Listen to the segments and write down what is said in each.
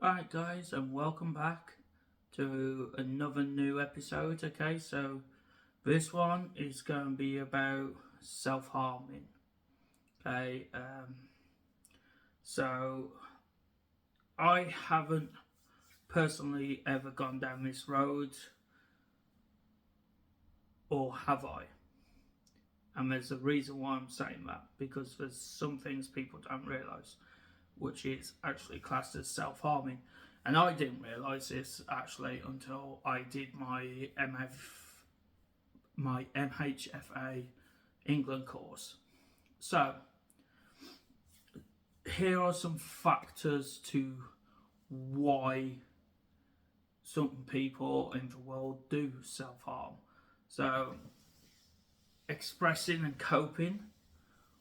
Alright guys, and welcome back to another new episode. Okay, so this one is going to be about self-harming. Okay, so I haven't personally ever gone down this road, or have I? And there's a reason why I'm saying that, because there's some things people don't realise, which is actually classed as self-harming. And I didn't realise this actually until I did my MHFA England course. So here are some factors to why some people in the world do self-harm. So expressing and coping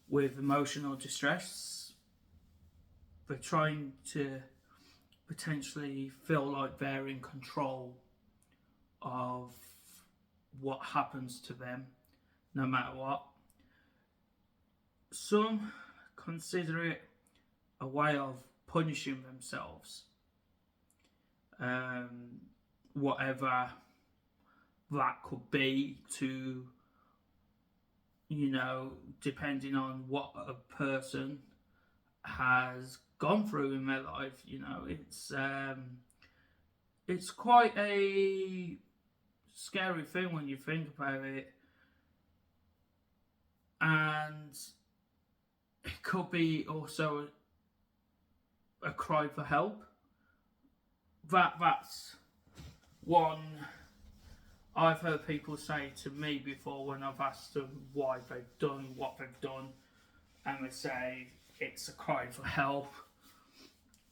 with emotional distress. They're trying to potentially feel like they're in control of what happens to them, no matter what. Some consider it a way of punishing themselves, whatever that could be, to, depending on what a person has gone through in their life. It's quite a scary thing when you think about it, and it could be also a cry for help. That's one I've heard people say to me before when I've asked them why they've done what they've done, and they say it's a cry for help.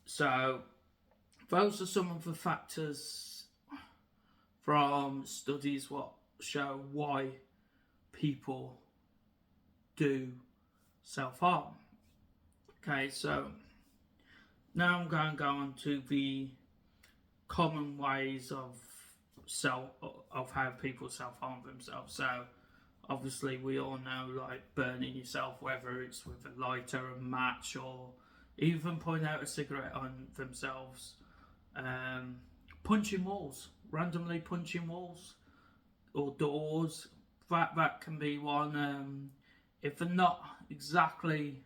So those are some of the factors from studies what show why people do self-harm. Okay, so now I'm going to go on to the common ways of how people self-harm themselves. So obviously we all know, like, burning yourself, whether it's with a lighter, a match, or even putting out a cigarette on themselves. Punching walls, randomly punching walls or doors. That can be one. If they're not exactly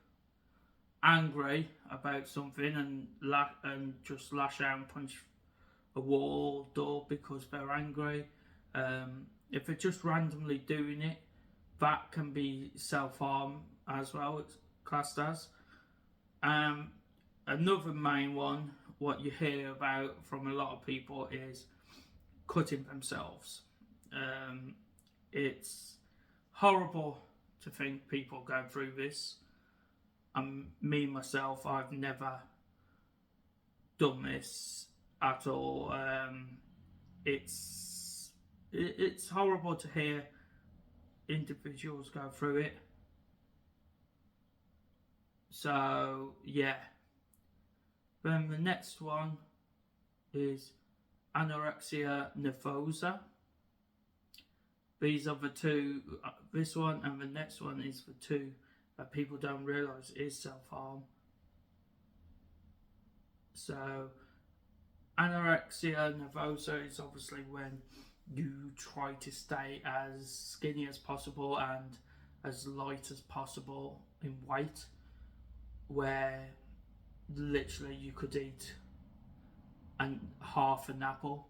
angry about something and just lash out and punch a wall door because they're angry. If they're just randomly doing it, that can be self-harm as well. It's classed as. Another main one, what you hear about from a lot of people, is cutting themselves. It's horrible to think people go through this. Me myself, I've never done this at all. It's horrible to hear individuals go through it. So yeah. Then the next one is anorexia nervosa. These are the two. This one and the next one is the two that people don't realise is self-harm. So anorexia nervosa is obviously when you try to stay as skinny as possible and as light as possible in weight, where literally you could eat half an apple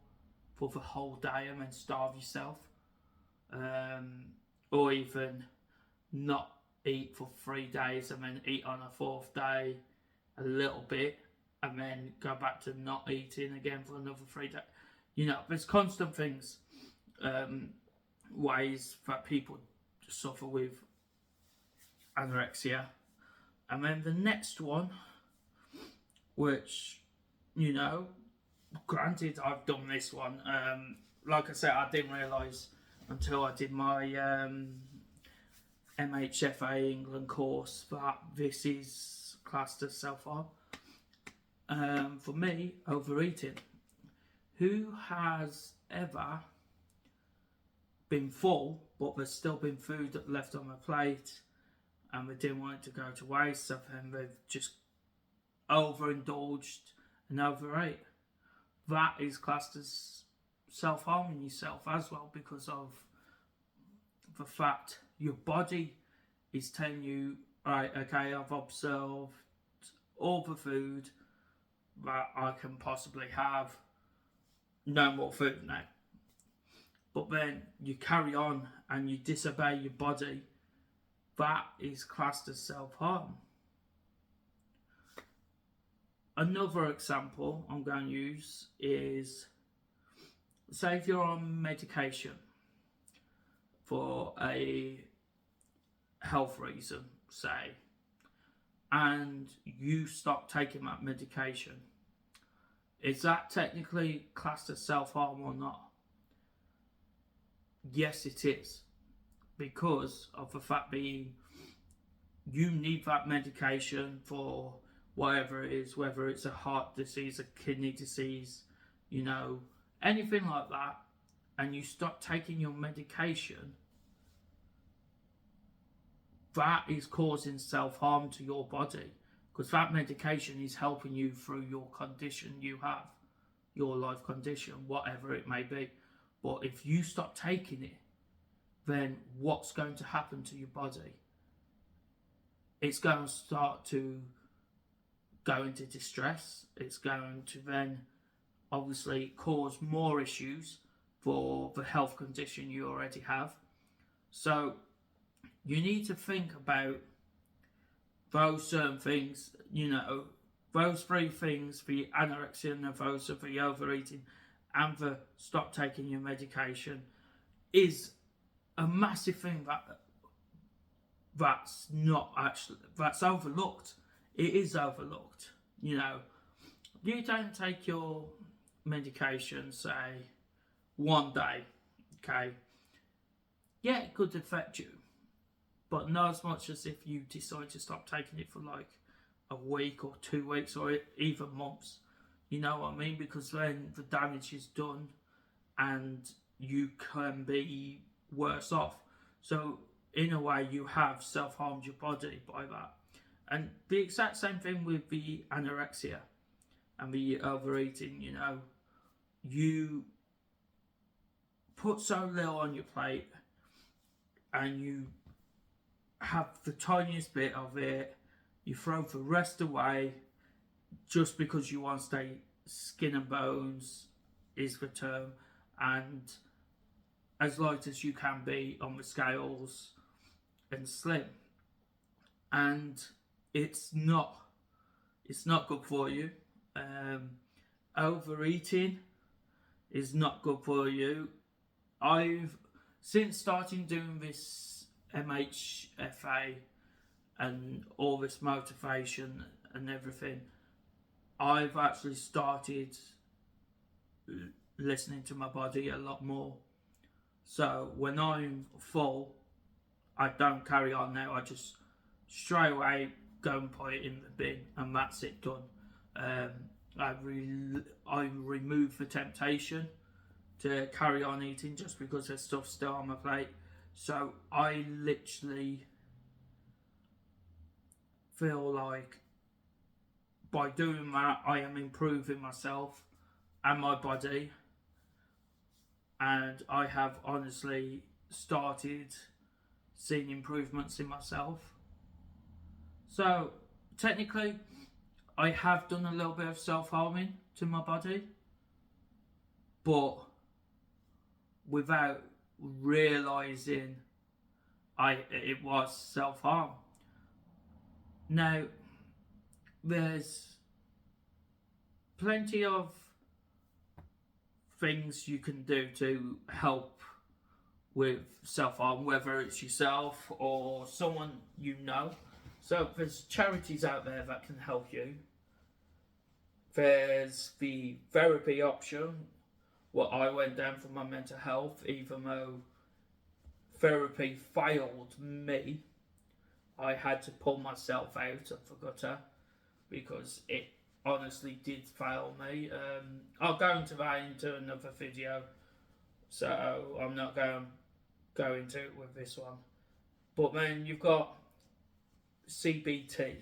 for the whole day and then starve yourself, or even not eat for 3 days and then eat on a fourth day a little bit and then go back to not eating again for another 3 days. There's constant things, ways that people suffer with anorexia. And then the next one, which, granted I've done this one, like I said, I didn't realise until I did my MHFA England course that this is classed as self-harm. For me, overeating. Who has ever been full but there's still been food left on the plate and they didn't want it to go to waste, so then they've just overindulged and overeat, that is classed as self-harming yourself as well, because of the fact your body is telling you, right, okay, I've observed all the food that I can possibly have, no more food now. But then you carry on and you disobey your body, that is classed as self-harm. Another example I'm going to use is, say if you're on medication for a health reason, say, and you stop taking that medication, is that technically classed as self-harm or not? Yes, it is, because of the fact being you need that medication for whatever it is, whether it's a heart disease, a kidney disease, you know, anything like that, and you stop taking your medication, that is causing self-harm to your body, because that medication is helping you through your condition you have, your life condition, whatever it may be. But if you stop taking it, then what's going to happen to your body? It's going to start to go into distress. It's going to then obviously cause more issues for the health condition you already have. So you need to think about those certain things, you know, those three things, the anorexia nervosa, the overeating, and the stop taking your medication, is a massive thing that's not actually, that's overlooked. It is overlooked. You know, you don't take your medication, say, one day, okay? Yeah, it could affect you, but not as much as if you decide to stop taking it for like a week or 2 weeks or even months. You know what I mean? Because then the damage is done and you can be worse off. So in a way you have self-harmed your body by that. And the exact same thing with the anorexia and the overeating, you know. You put so little on your plate and you have the tiniest bit of it, you throw the rest away just because you want to stay skin and bones, is the term, and as light as you can be on the scales and slim. And it's not good for you. Overeating is not good for you. I've, since starting doing this MHFA and all this motivation and everything, I've actually started listening to my body a lot more. So when I'm full, I don't carry on now. I just straight away go and put it in the bin, and that's it, done. I remove the temptation to carry on eating just because there's stuff still on my plate. So I literally feel like by doing that, I am improving myself and my body, and I have honestly started seeing improvements in myself. So technically I have done a little bit of self-harming to my body, but without realising it was self-harm. Now, there's plenty of things you can do to help with self-harm, whether it's yourself or someone you know. So there's charities out there that can help you. There's the therapy option. Well, I went down for my mental health, even though therapy failed me. I had to pull myself out of the gutter because it honestly did fail me. I'll go into that into another video, so I'm not going to go into it with this one. But then you've got CBT,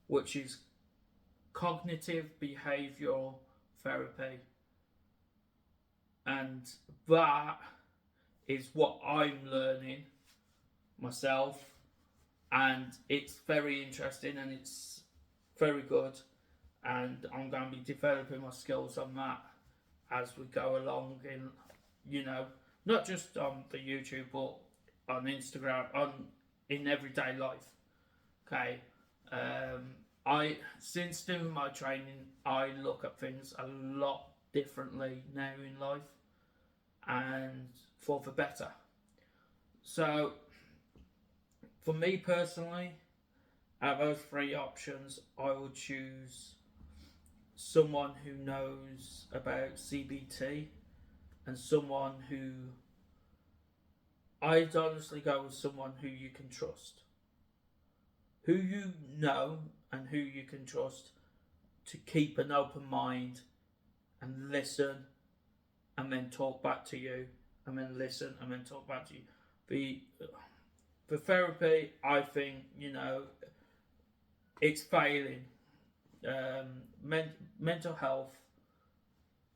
which is cognitive behavioural therapy, and that is what I'm learning myself, and it's very interesting and it's very good, and I'm going to be developing my skills on that as we go along in, not just on the YouTube but on Instagram, in everyday life. Okay. Since doing my training, I look at things a lot differently now in life, and for the better. So, for me personally, out of those three options, I would choose someone who knows about CBT, and someone who, I'd honestly go with someone who you can trust. Who you know and who you can trust to keep an open mind and listen and then talk back to you, and then listen and then talk back to you. The therapy, I think, it's failing. Mental health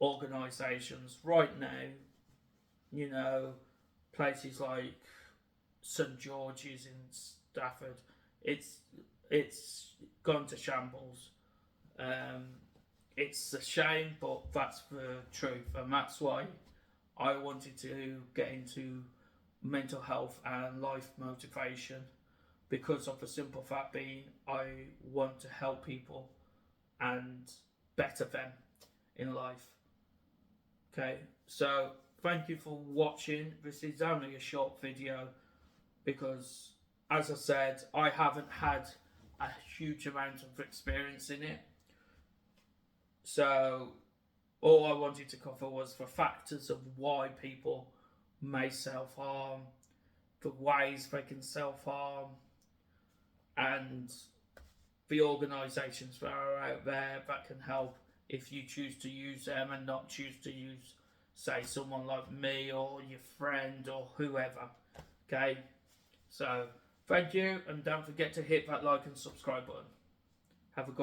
organisations right now, places like St George's in Stafford, it's gone to shambles. It's a shame, but that's the truth, and that's why I wanted to get into mental health and life motivation, because of the simple fact being I want to help people and better them in life. Okay, so thank you for watching. This is only a short video because, as I said, I haven't had a huge amount of experience in it. So all I wanted to cover was the factors of why people may self-harm, the ways they can self-harm, and the organisations that are out there that can help if you choose to use them and not choose to use, say, someone like me or your friend or whoever. Okay, so thank you, and don't forget to hit that like and subscribe button. Have a good